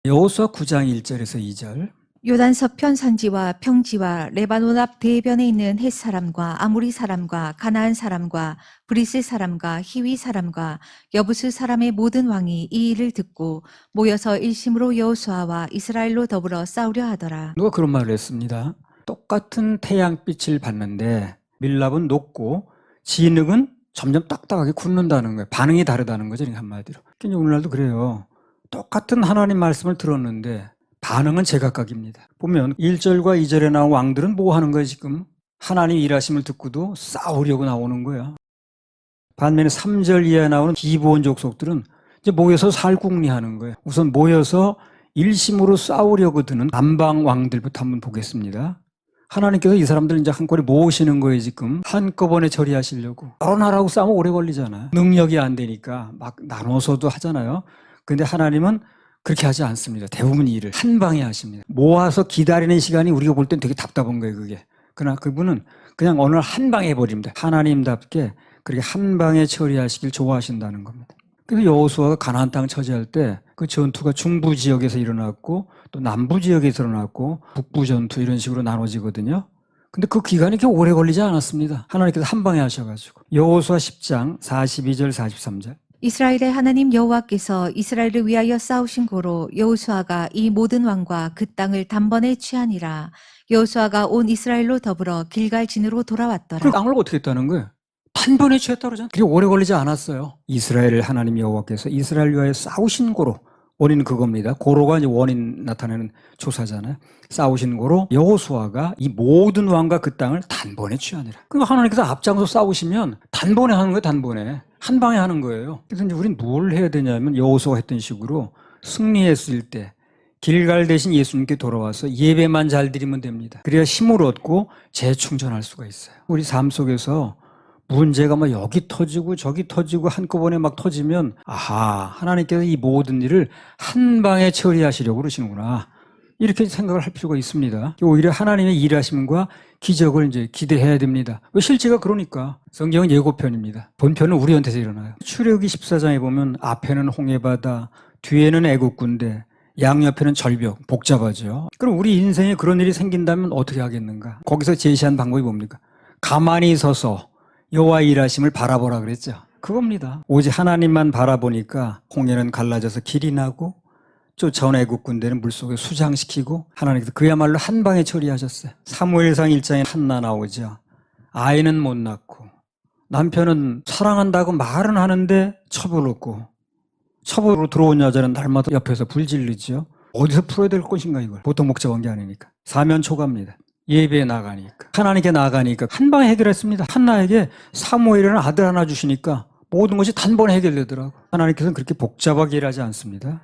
여호수아 9장 1절에서 2절. 요단 서편 산지와 평지와 레바논 앞 대변에 있는 헷 사람과 아무리 사람과 가나안 사람과 브리스 사람과 히위 사람과 여부스 사람의 모든 왕이 이 일을 듣고 모여서 일심으로 여호수아와 이스라엘로 더불어 싸우려 하더라. 누가 그런 말을 했습니다. 똑같은 태양빛을 받는데 밀랍은 녹고 진흙은 점점 딱딱하게 굳는다는 거예요. 반응이 다르다는 거죠, 한마디로. 오늘날도 그래요. 똑같은 하나님 말씀을 들었는데 반응은 제각각입니다. 보면 1절과 2절에 나온 왕들은 뭐 하는 거예요, 지금? 하나님 일하심을 듣고도 싸우려고 나오는 거야. 반면에 3절 이하에 나오는 기브온 족속들은 이제 모여서 살궁리하는 거예요. 우선 모여서 일심으로 싸우려고 드는 남방 왕들부터 한번 보겠습니다. 하나님께서 이 사람들 이제 한꺼번에 모으시는 거예요, 지금. 한꺼번에 처리하시려고. 여러 나라하고 싸우면 오래 걸리잖아요. 능력이 안 되니까 막 나눠서도 하잖아요. 근데 하나님은 그렇게 하지 않습니다. 대부분 일을 한 방에 하십니다. 모아서 기다리는 시간이 우리가 볼 땐 되게 답답한 거예요, 그게. 그러나 그분은 그냥 어느 날 한 방에 해버립니다. 하나님답게 그렇게 한 방에 처리하시길 좋아하신다는 겁니다. 그래서 여호수아가 가나안 땅 차지할 때 그 전투가 중부 지역에서 일어났고 또 남부 지역에서 일어났고 북부 전투 이런 식으로 나눠지거든요. 근데 그 기간이 그렇게 오래 걸리지 않았습니다. 하나님께서 한 방에 하셔가지고. 여호수아 10장 42절 43절. 이스라엘의 하나님 여호와께서 이스라엘을 위하여 싸우신 고로 여호수아가 이 모든 왕과 그 땅을 단번에 취하니라. 여호수아가 온 이스라엘로 더불어 길갈진으로 돌아왔더라. 그 땅을 어떻게 했다는 거예요? 단번에 취했다고 그러잖아요. 그게 오래 걸리지 않았어요. 이스라엘 하나님 여호와께서 이스라엘 위하여 싸우신 고로, 원인은 그겁니다. 고로가 이제 원인 나타내는 조사잖아요. 싸우신 고로 여호수아가 이 모든 왕과 그 땅을 단번에 취하니라. 그럼 하나님께서 앞장서 싸우시면 단번에 하는 거예요, 단번에. 한 방에 하는 거예요. 그래서 이제 우리는 뭘 해야 되냐면 여호수아가 했던 식으로 승리했을 때 길갈 대신 예수님께 돌아와서 예배만 잘 드리면 됩니다. 그래야 힘을 얻고 재충전할 수가 있어요. 우리 삶 속에서 문제가 막 여기 터지고 저기 터지고 한꺼번에 막 터지면 아하, 하나님께서 이 모든 일을 한 방에 처리하시려고 그러시는구나. 이렇게 생각을 할 필요가 있습니다. 오히려 하나님의 일하심과 기적을 이제 기대해야 됩니다. 왜 실제가 그러니까. 성경은 예고편입니다. 본편은 우리한테서 일어나요. 출애굽기 14장에 보면 앞에는 홍해바다, 뒤에는 애국 군대, 양옆에는 절벽, 복잡하죠. 그럼 우리 인생에 그런 일이 생긴다면 어떻게 하겠는가? 거기서 제시한 방법이 뭡니까? 가만히 서서 여호와 일하심을 바라보라 그랬죠. 그겁니다. 오직 하나님만 바라보니까 홍해는 갈라져서 길이 나고 쫓아온 애국 군대는 물속에 수장시키고 하나님께서 그야말로 한 방에 처리하셨어요. 사무엘상 1장에 한나 나오죠. 아이는 못 낳고 남편은 사랑한다고 말은 하는데 처벌없고 처벌로 들어온 여자는 날마다 옆에서 불질르죠. 어디서 풀어야 될 것인가 이걸. 보통 목적한 게 아니니까. 사면 초과입니다. 예배에 나가니까. 하나님께 나가니까 한 방에 해결했습니다. 한나에게 사무엘이라는 아들 하나 주시니까 모든 것이 단번에 해결되더라고. 하나님께서는 그렇게 복잡하게 일하지 않습니다.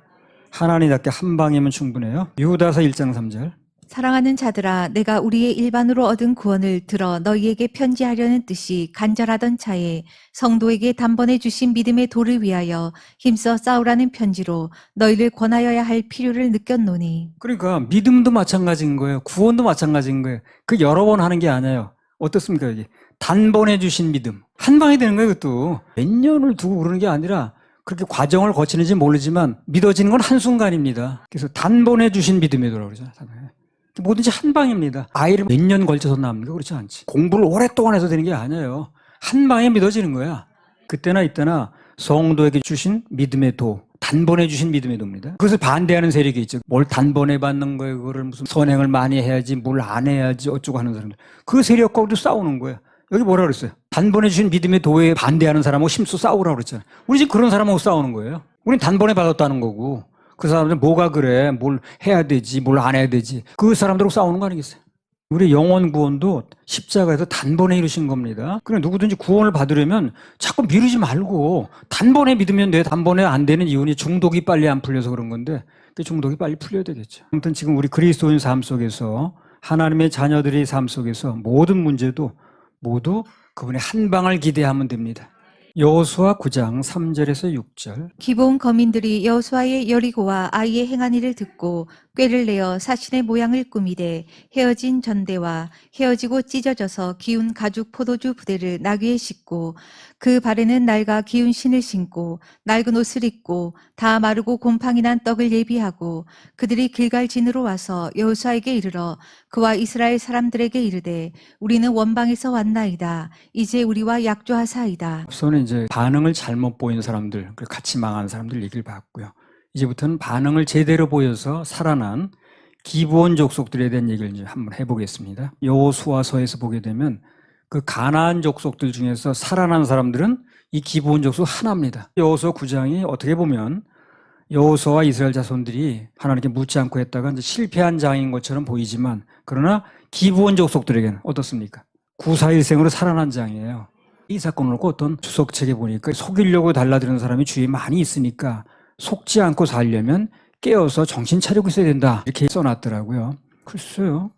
하나님답게 한 방이면 충분해요. 유다서 1장 3절. 사랑하는 자들아, 내가 우리의 일반으로 얻은 구원을 들어 너희에게 편지하려는 뜻이 간절하던 차에 성도에게 단번에 주신 믿음의 도를 위하여 힘써 싸우라는 편지로 너희를 권하여야 할 필요를 느꼈노니. 그러니까 믿음도 마찬가지인 거예요. 구원도 마찬가지인 거예요. 그 여러 번 하는 게 아니에요. 어떻습니까 이게? 단번에 주신 믿음. 한 방에 되는 거예요. 그것도. 몇 년을 두고 그러는 게 아니라 그렇게 과정을 거치는지 모르지만 믿어지는 건 한순간입니다. 그래서 단번에 주신 믿음의 도라고 그러잖아요. 뭐든지 한 방입니다. 아이를 몇 년 걸쳐서 낳습니까? 그렇지 않지. 공부를 오랫동안 해서 되는 게 아니에요. 한 방에 믿어지는 거야. 그때나 이때나 성도에게 주신 믿음의 도, 단번에 주신 믿음의 도입니다. 그것을 반대하는 세력이 있죠. 뭘 단번에 받는 거예요. 그거를 무슨 선행을 많이 해야지, 뭘 안 해야지 어쩌고 하는 사람들. 그 세력과도 싸우는 거예요. 여기 뭐라 그랬어요? 단번에 주신 믿음의 도에 반대하는 사람하고 힘써 싸우라고 그랬잖아요. 우리 지금 그런 사람하고 싸우는 거예요. 우린 단번에 받았다는 거고 그 사람들은 뭐가 그래, 뭘 해야 되지, 뭘 안 해야 되지. 그 사람들하고 싸우는 거 아니겠어요? 우리 영혼 구원도 십자가에서 단번에 이루신 겁니다. 그래 누구든지 구원을 받으려면 자꾸 미루지 말고 단번에 믿으면 돼. 단번에 안 되는 이유는 중독이 빨리 안 풀려서 그런 건데 그 중독이 빨리 풀려야 되겠죠. 아무튼 지금 우리 그리스도인 삶 속에서 하나님의 자녀들의 삶 속에서 모든 문제도 모두 그분의 한 방을 기대하면 됩니다. 여호수아 9장 3절에서 6절. 기브온 거민들이 여호수아의 여리고와 아이의 행한 일을 듣고 꾀를 내어 사신의 모양을 꾸미되 헤어진 전대와 헤어지고 찢어져서 기운 가죽 포도주 부대를 나귀에 싣고 그 발에는 낡아 기운 신을 신고 낡은 옷을 입고 다 마르고 곰팡이 난 떡을 예비하고 그들이 길갈진으로 와서 여호수아에게 이르러 그와 이스라엘 사람들에게 이르되 우리는 원방에서 왔나이다. 이제 우리와 약조하사이다. 앞서는 이제 반응을 잘못 보인 사람들, 그리고 같이 망한 사람들 얘기를 봤고요. 이제부터는 반응을 제대로 보여서 살아난 기브온 족속들에 대한 얘기를 이제 한번 해보겠습니다. 여호수아서에서 보게 되면 그 가나안 족속들 중에서 살아난 사람들은 이 기브온 족속 하나입니다. 여호수아 9장이 어떻게 보면 여호수아와 이스라엘 자손들이 하나님께 묻지 않고 했다가 이제 실패한 장인 것처럼 보이지만, 그러나 기브온 족속들에게는 어떻습니까? 구사일생으로 살아난 장이에요. 이 사건을 놓고 어떤 주석책에 보니까 속이려고 달라드는 사람이 주위에 많이 있으니까 속지 않고 살려면 깨어서 정신 차리고 있어야 된다, 이렇게 써놨더라고요. 글쎄요,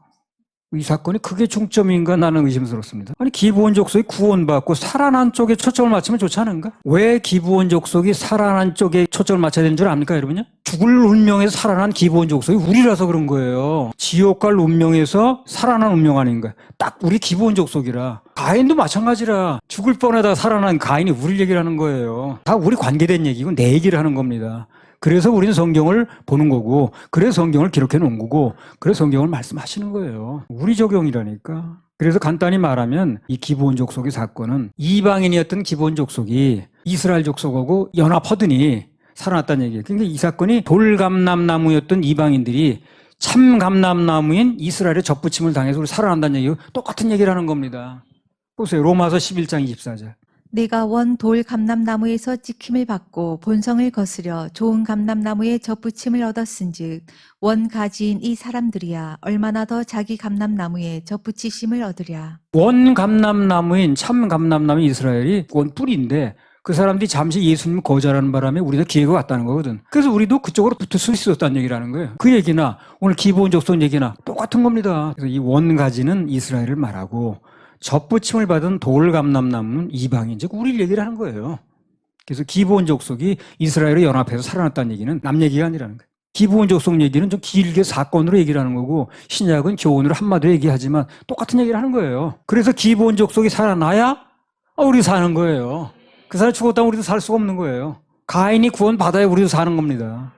이 사건이 그게 중점인가 나는 의심스럽습니다. 아니, 기브온 족속이 구원받고 살아난 쪽에 초점을 맞추면 좋지 않은가? 왜 기브온 족속이 살아난 쪽에 초점을 맞춰야 되는 줄 압니까, 여러분요? 죽을 운명에서 살아난 기브온 족속이 우리라서 그런 거예요. 지옥 갈 운명에서 살아난 운명 아닌가? 딱 우리 기브온 족속이라. 가인도 마찬가지라. 죽을 뻔하다 살아난 가인이 우리를 얘기를 하는 거예요. 다 우리 관계된 얘기고 내 얘기를 하는 겁니다. 그래서 우리는 성경을 보는 거고, 그래서 성경을 기록해 놓은 거고, 그래서 성경을 말씀하시는 거예요. 우리 적용이라니까. 그래서 간단히 말하면 이 기브온 족속의 사건은 이방인이었던 기브온 족속이 이스라엘 족속하고 연합하더니 살아났다는 얘기예요. 그러니까 이 사건이 돌감람나무였던 이방인들이 참 감람나무인 이스라엘의 접붙임을 당해서 우리 살아난다는 얘기고 똑같은 얘기를 하는 겁니다. 보세요. 로마서 11장 24절. 내가 원 돌 감람나무에서 찍힘을 받고 본성을 거스려 좋은 감람나무에 접붙임을 얻었은즉 원 가지인 이 사람들이야 얼마나 더 자기 감람나무에 접붙이심을 얻으랴. 원 감람나무인 참 감람나무 이스라엘이 원 뿌리인데 그 사람들이 잠시 예수님을 거절하는 바람에 우리도 기회가 왔다는 거거든. 그래서 우리도 그쪽으로 붙을 수 있었다는 얘기라는 거예요. 그 얘기나 오늘 기브온 족속 얘기나 똑같은 겁니다. 그래서 이 원 가지는 이스라엘을 말하고 접붙임을 받은 돌감람나무는 이방인, 즉 우리를 얘기를 하는 거예요. 그래서 기브온 족속이 이스라엘을 연합해서 살아났다는 얘기는 남 얘기가 아니라는 거예요. 기브온 족속 얘기는 좀 길게 사건으로 얘기를 하는 거고, 신약은 교훈으로 한마디로 얘기하지만 똑같은 얘기를 하는 거예요. 그래서 기브온 족속이 살아나야 우리 사는 거예요. 그 사람 죽었다면 우리도 살 수가 없는 거예요. 가인이 구원 받아야 우리도 사는 겁니다.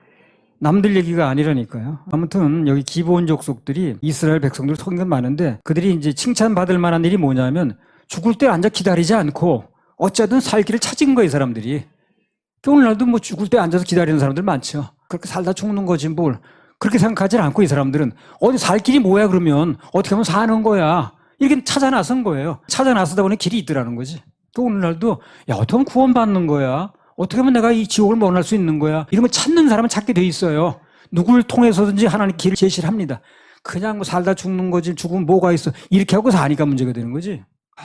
남들 얘기가 아니라니까요. 아무튼 여기 기브온 족속들이 이스라엘 백성들 속인 건 많은데, 그들이 이제 칭찬받을 만한 일이 뭐냐면 죽을 때 앉아 기다리지 않고 어쩌든 살 길을 찾은 거예요, 이 사람들이. 오늘날도 뭐 죽을 때 앉아서 기다리는 사람들 많죠. 그렇게 살다 죽는 거지 뭘. 그렇게 생각하지 않고 이 사람들은 어디 살 길이 뭐야 그러면 어떻게 하면 사는 거야, 이렇게 찾아 나선 거예요. 찾아 나서다 보니 길이 있더라는 거지. 또 오늘날도 야, 어떻게 하면 구원받는 거야, 어떻게 하면 내가 이 지옥을 면할 수 있는 거야, 이런 걸 찾는 사람은 찾게 돼 있어요. 누구를 통해서든지 하나님 길을 제시를 합니다. 그냥 뭐 살다 죽는 거지, 죽으면 뭐가 있어, 이렇게 하고 사니까 문제가 되는 거지.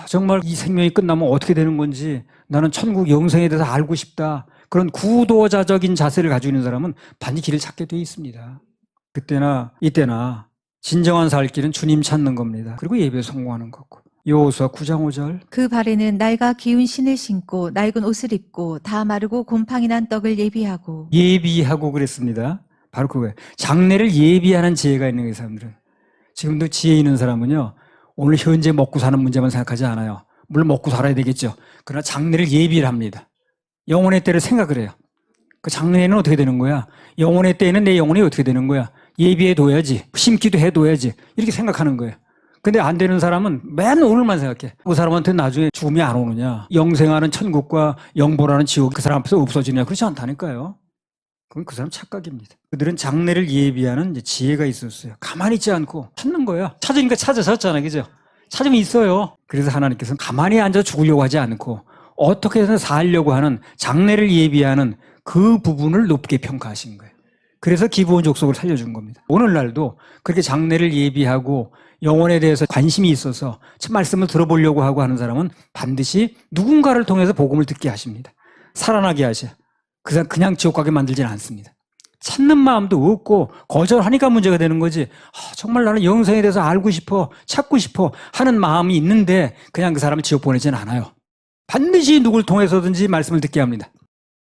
정말 이 생명이 끝나면 어떻게 되는 건지, 나는 천국 영생에 대해서 알고 싶다, 그런 구도자적인 자세를 가지고 있는 사람은 반드시 길을 찾게 돼 있습니다. 그때나 이때나 진정한 살 길은 주님 찾는 겁니다. 그리고 예배에 성공하는 거고. 여호수아 9장 5절. 그 발에는 낡아 기운 신을 신고 낡은 옷을 입고 다 마르고 곰팡이 난 떡을 예비하고. 예비하고 그랬습니다. 바로 그거예요. 장래를 예비하는 지혜가 있는 이 사람들은. 지금도 지혜 있는 사람은요, 오늘 현재 먹고 사는 문제만 생각하지 않아요. 물론 먹고 살아야 되겠죠. 그러나 장래를 예비를 합니다. 영혼의 때를 생각을 해요. 그 장래에는 어떻게 되는 거야? 영혼의 때에는 내 영혼이 어떻게 되는 거야? 예비해둬야지, 심기도 해둬야지, 이렇게 생각하는 거예요. 근데 안 되는 사람은 맨 오늘만 생각해. 그 사람한테 나중에 죽음이 안 오느냐, 영생하는 천국과 영보라는 지옥이 그 사람 앞에서 없어지느냐, 그렇지 않다니까요. 그건 그 사람 착각입니다. 그들은 장래를 예비하는 이제 지혜가 있었어요. 가만히 있지 않고 찾는 거예요. 찾으니까 찾으셨잖아요, 그죠? 찾으면 있어요. 그래서 하나님께서는 가만히 앉아 죽으려고 하지 않고 어떻게 해서 살려고 하는 장래를 예비하는 그 부분을 높게 평가하신 거예요. 그래서 기브온 족속을 살려준 겁니다. 오늘날도 그렇게 장래를 예비하고 영혼에 대해서 관심이 있어서 참 말씀을 들어보려고 하고 하는 사람은 반드시 누군가를 통해서 복음을 듣게 하십니다. 살아나게 하셔. 그 사람 그냥 지옥 가게 만들지는 않습니다. 찾는 마음도 없고 거절하니까 문제가 되는 거지. 정말 나는 영생에 대해서 알고 싶어, 찾고 싶어 하는 마음이 있는데 그냥 그 사람을 지옥 보내지는 않아요. 반드시 누구를 통해서든지 말씀을 듣게 합니다.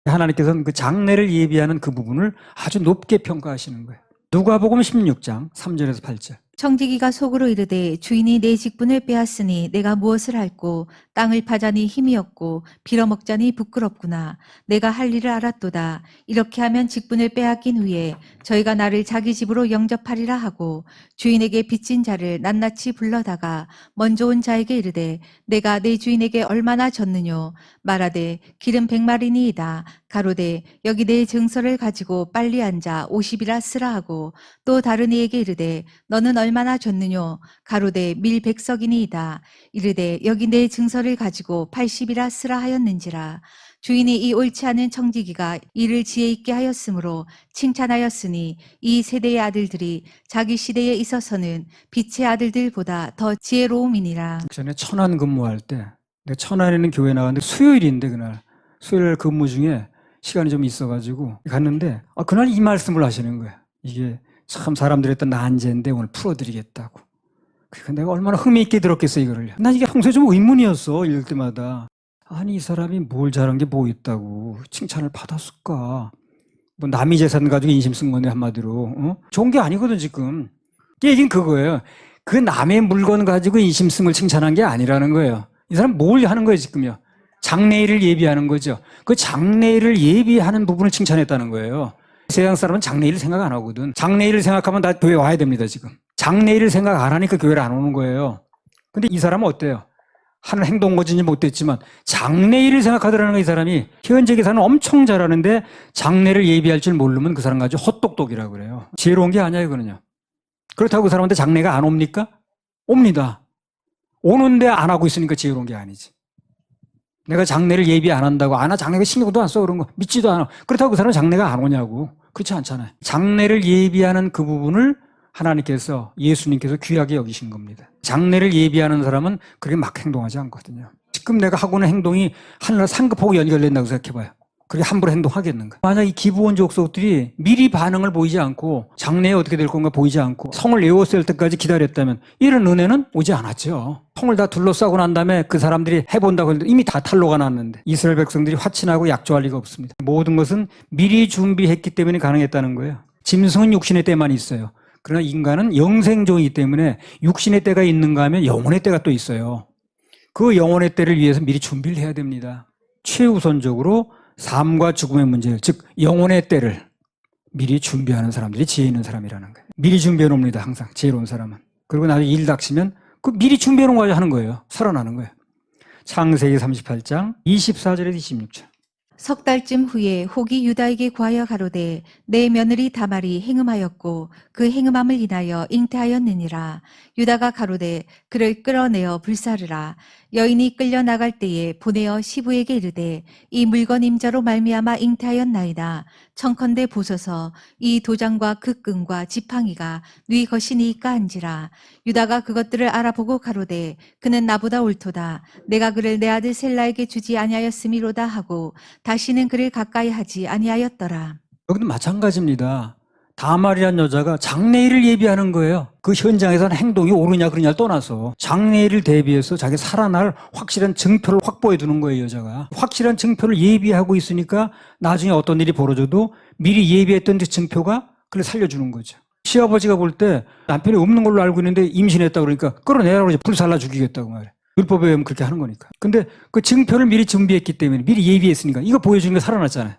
하나님께서는 그 장래를 예비하는 그 부분을 아주 높게 평가하시는 거예요. 누가복음 16장 3절에서 8절. 청지기가 속으로 이르되 주인이 내 직분을 빼앗으니 내가 무엇을 할꼬 땅을 파자니 힘이 없고 빌어먹자니 부끄럽구나. 내가 할 일을 알았도다. 이렇게 하면 직분을 빼앗긴 후에 저희가 나를 자기 집으로 영접하리라 하고 주인에게 빚진 자를 낱낱이 불러다가 먼저 온 자에게 이르되 내가 내 주인에게 얼마나 졌느뇨 말하되 기름 100마리니이다. 가로되 여기 내 증서를 가지고 빨리 앉아 50이라 쓰라 하고 또 다른 이에게 이르되 너는 얼마나 줬느뇨 가로되 밀 100석이니이다. 이르되 여기 내 증서를 가지고 80이라 쓰라 하였는지라. 주인이 이 옳지 않은 청지기가 이를 지혜 있게 하였으므로 칭찬하였으니 이 세대의 아들들이 자기 시대에 있어서는 빛의 아들들보다 더 지혜로움이니라. 전에 천안 근무할 때 내가 천안에 있는 교회 나갔는데 수요일인데 그날 수요일 근무 중에 시간이 좀 있어가지고 갔는데 그날 이 말씀을 하시는 거예요. 이게 참 사람들이 했던 난제인데 오늘 풀어드리겠다고. 그러니까 내가 얼마나 흥미있게 들었겠어 이거를. 난 이게 평소에 좀 의문이었어 읽을 때마다. 아니 이 사람이 뭘 잘한 게 뭐 있다고 칭찬을 받았을까. 뭐 남의 재산 가지고 인심 쓴 건데 한마디로. 좋은 게 아니거든 지금. 얘기는 그거예요. 그 남의 물건 가지고 인심 쓴 걸 칭찬한 게 아니라는 거예요. 이 사람 뭘 하는 거예요 지금요. 장래일을 예비하는 거죠. 그 장래일을 예비하는 부분을 칭찬했다는 거예요. 세상 사람은 장래일을 생각 안 하거든. 장래일을 생각하면 나 교회 와야 됩니다 지금. 장래일을 생각 안 하니까 교회를 안 오는 거예요. 근데 이 사람은 어때요? 하는 행동 거진지 못됐지만 장래일을 생각하더라는 거예요. 이 사람이 현재 계산은 엄청 잘하는데 장래를 예비할 줄 모르면 그 사람 가지고 헛똑똑이라고 그래요. 지혜로운 게 아니에요 그거는요. 그렇다고 그 사람한테 장래가 안 옵니까? 옵니다. 오는데 안 하고 있으니까 지혜로운 게 아니지. 내가 장래를 예비 안 한다고 장래가 신경도 안 써 그런 거 믿지도 않아. 그렇다고 그 사람은 장래가 안 오냐고. 그렇지 않잖아요. 장래를 예비하는 그 부분을 하나님께서 예수님께서 귀하게 여기신 겁니다. 장래를 예비하는 사람은 그렇게 막 행동하지 않거든요. 지금 내가 하고 있는 행동이 하늘나라 상급하고 연결된다고 생각해봐요. 그렇게 함부로 행동하겠는가? 만약 이 기부원 족속들이 미리 반응을 보이지 않고 장래에 어떻게 될 건가 보이지 않고 성을 에워쓸 때까지 기다렸다면 이런 은혜는 오지 않았죠. 성을 다 둘러싸고 난 다음에 그 사람들이 해본다고 했는데 이미 다 탄로가 났는데 이스라엘 백성들이 화친하고 약조할 리가 없습니다. 모든 것은 미리 준비했기 때문에 가능했다는 거예요. 짐승은 육신의 때만 있어요. 그러나 인간은 영생종이기 때문에 육신의 때가 있는가 하면 영혼의 때가 또 있어요. 그 영혼의 때를 위해서 미리 준비를 해야 됩니다. 최우선적으로 삶과 죽음의 문제, 즉 영혼의 때를 미리 준비하는 사람들이 지혜 있는 사람이라는 거예요. 미리 준비해 놓습니다. 항상 지혜로운 사람은. 그리고 나중에 일 닥치면 그 미리 준비해 놓은 거 하는 거예요. 살아나는 거예요. 창세기 38장 24절에서 26절. 석 달쯤 후에 혹이 유다에게 구하여 가로되 내 며느리 다말이 행음하였고 그 행음함을 인하여 잉태하였느니라. 유다가 가로되 그를 끌어내어 불사르라. 여인이 끌려 나갈 때에 보내어 시부에게 이르되 이 물건 임자로 말미암아 잉태하였나이다. 청컨대 보소서 이 도장과 그 끈과 지팡이가 네 것이니까 한지라. 유다가 그것들을 알아보고 가로되 그는 나보다 옳도다. 내가 그를 내 아들 셀라에게 주지 아니하였음이로다 하고 다시는 그를 가까이 하지 아니하였더라. 여기도 마찬가지입니다. 다말이라는 여자가 장래일을 예비하는 거예요. 그 현장에서는 행동이 옳으냐 그러냐를 떠나서 장래일을 대비해서 자기 살아날 확실한 증표를 확보해 두는 거예요. 여자가 확실한 증표를 예비하고 있으니까 나중에 어떤 일이 벌어져도 미리 예비했던 그 증표가 그를 살려주는 거죠. 시아버지가 볼 때 남편이 없는 걸로 알고 있는데 임신했다고 그러니까 끌어내라고 그러지. 불살라 죽이겠다고 말해. 율법에 의하면 그렇게 하는 거니까. 근데 그 증표를 미리 준비했기 때문에 미리 예비했으니까 이거 보여주는 게 살아났잖아요.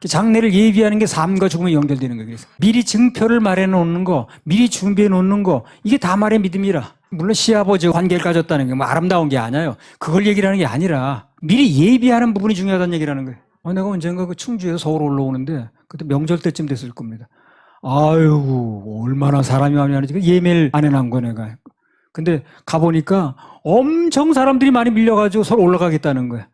장래를 예비하는 게 삶과 죽음에 연결되는 거예요. 그래서 미리 증표를 말해 놓는 거, 미리 준비해 놓는 거, 이게 다말의 믿음이라. 물론 시아버지와 관계를 가졌다는 게 뭐 아름다운 게 아니에요. 그걸 얘기를 하는 게 아니라 미리 예비하는 부분이 중요하다는 얘기라는 거예요. 내가 언젠가 그 충주에서 서울 올라오는데 그때 명절 때쯤 됐을 겁니다. 아이고 얼마나 사람이 많이 예매를 안 해놓은 거야 내가. 근데 가보니까 엄청 사람들이 많이 밀려가지고 서로 올라가겠다는 거야.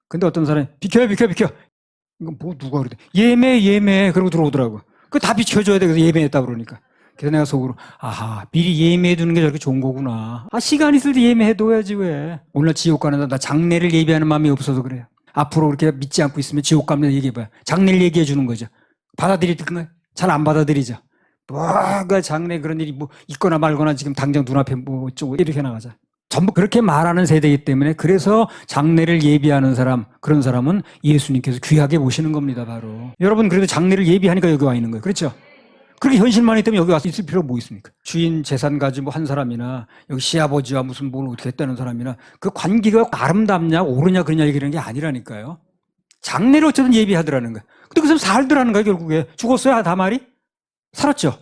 근데 어떤 사람이 비켜 이거 뭐 누가 그러대. 예매 그러고 들어오더라고. 그거 다 비춰줘야 돼. 그래서 예매했다 그러니까. 그래서 내가 속으로 아하 미리 예매해 두는 게 저렇게 좋은 거구나. 시간 있을 때 예매해 둬야지 왜. 오늘 지옥 가는데 나 장래를 예비하는 마음이 없어서 그래요. 앞으로 그렇게 믿지 않고 있으면 지옥 가면 얘기해봐요. 장래를 얘기해 주는 거죠. 받아들이든가 잘 안 받아들이죠. 뭐가 장래 그런 일이 뭐 있거나 말거나 지금 당장 눈앞에 뭐 어쩌고 이렇게 나가자. 전부 그렇게 말하는 세대이기 때문에 그래서 장래를 예비하는 사람, 그런 사람은 예수님께서 귀하게 보시는 겁니다, 바로. 여러분 그래도 장래를 예비하니까 여기 와 있는 거예요. 그렇죠? 그렇게 현실만 있다면 여기 와서 있을 필요가 뭐 있습니까? 주인 재산 가지고 한 사람이나 여기 시아버지와 무슨 뭘 어떻게 했다는 사람이나 그 관계가 아름답냐 옳으냐 그러냐 얘기하는 게 아니라니까요. 장례를 어쨌든 예비하더라는 거야. 근데 그 사람 살더라는 거야 결국에. 죽었어요 다 말이? 살았죠.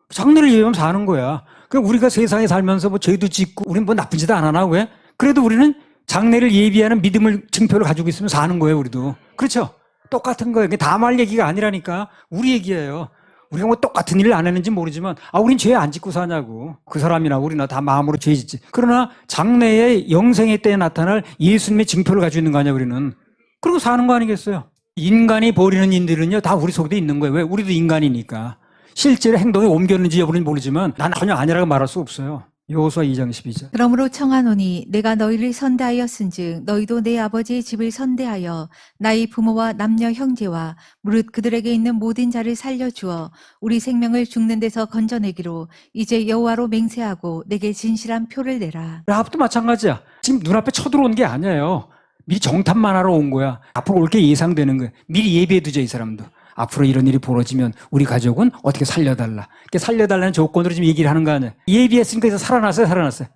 장례를 예비하면 사는 거야. 그러니까 우리가 세상에 살면서 뭐 죄도 짓고 우리는 뭐 나쁜 짓 안 하나 왜? 그래도 우리는 장례를 예비하는 믿음을 증표를 가지고 있으면 사는 거예요 우리도. 그렇죠? 똑같은 거예요. 그게 다 말 얘기가 아니라니까. 우리 얘기예요. 우리가 뭐 똑같은 일을 안 했는지 모르지만 우린 죄 안 짓고 사냐고. 그 사람이나 우리나 다 마음으로 죄 짓지. 그러나 장래의 영생의 때에 나타날 예수님의 증표를 가지고 있는 거 아니야 우리는. 그러고 사는 거 아니겠어요? 인간이 버리는 일들은요 다 우리 속에 있는 거예요. 왜? 우리도 인간이니까. 실제로 행동에 옮겼는지 여부는 모르지만 난 전혀 아니라고 말할 수 없어요. 여호수아 2장 12절. 그러므로 청하노니 내가 너희를 선대하였은즉 너희도 내 아버지의 집을 선대하여 나의 부모와 남녀 형제와 무릇 그들에게 있는 모든 자를 살려주어 우리 생명을 죽는 데서 건져내기로 이제 여호와로 맹세하고 내게 진실한 표를 내라. 라합도 마찬가지야. 지금 눈앞에 쳐들어온 게 아니에요. 미리 정탐만 하러 온 거야. 앞으로 올 게 예상되는 거야. 미리 예비해두죠 이 사람도. 앞으로 이런 일이 벌어지면 우리 가족은 어떻게 살려달라. 이렇게 살려달라는 조건으로 지금 얘기를 하는 거 아니에요. 예비했으니까 그래서 살아났어요, 살아났어요.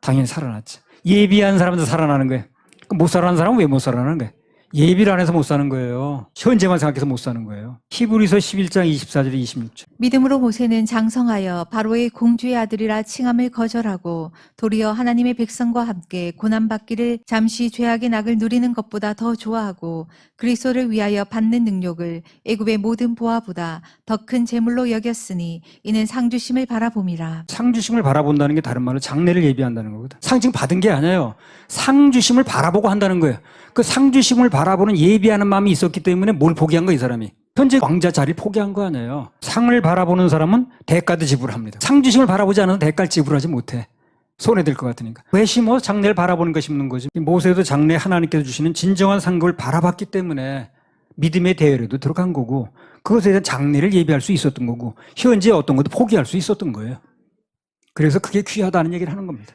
당연히 살아났지. 예비한 사람도 살아나는 거예요. 그럼 못 살아나는 사람은 왜 못 살아나는 거예요? 예비를 안 해서 못 사는 거예요. 현재만 생각해서 못 사는 거예요. 히브리서 11장 24절 26절. 믿음으로 모세는 장성하여 바로의 공주의 아들이라 칭함을 거절하고 도리어 하나님의 백성과 함께 고난받기를 잠시 죄악의 낙을 누리는 것보다 더 좋아하고 그리스도를 위하여 받는 능력을 애굽의 모든 보화보다 더 큰 재물로 여겼으니 이는 상주심을 바라봄이라. 상주심을 바라본다는 게 다른 말로 장래를 예비한다는 거거든. 상 지금 받은 게 아니에요. 상주심을 바라보고 한다는 거예요. 그 상주심을 바라보는 예비하는 마음이 있었기 때문에 뭘 포기한 거야 이 사람이. 현재 왕자 자리를 포기한 거 아니에요. 상을 바라보는 사람은 대가도 지불합니다. 상주심을 바라보지 않아도 대가를 지불하지 못해. 손해될 것 같으니까. 왜 심어? 장래를 바라보는 거 심는 거지. 모세도 장래 하나님께서 주시는 진정한 상급을 바라봤기 때문에 믿음의 대열에도 들어간 거고 그것에 대한 장래를 예비할 수 있었던 거고 현재 어떤 것도 포기할 수 있었던 거예요. 그래서 그게 귀하다는 얘기를 하는 겁니다.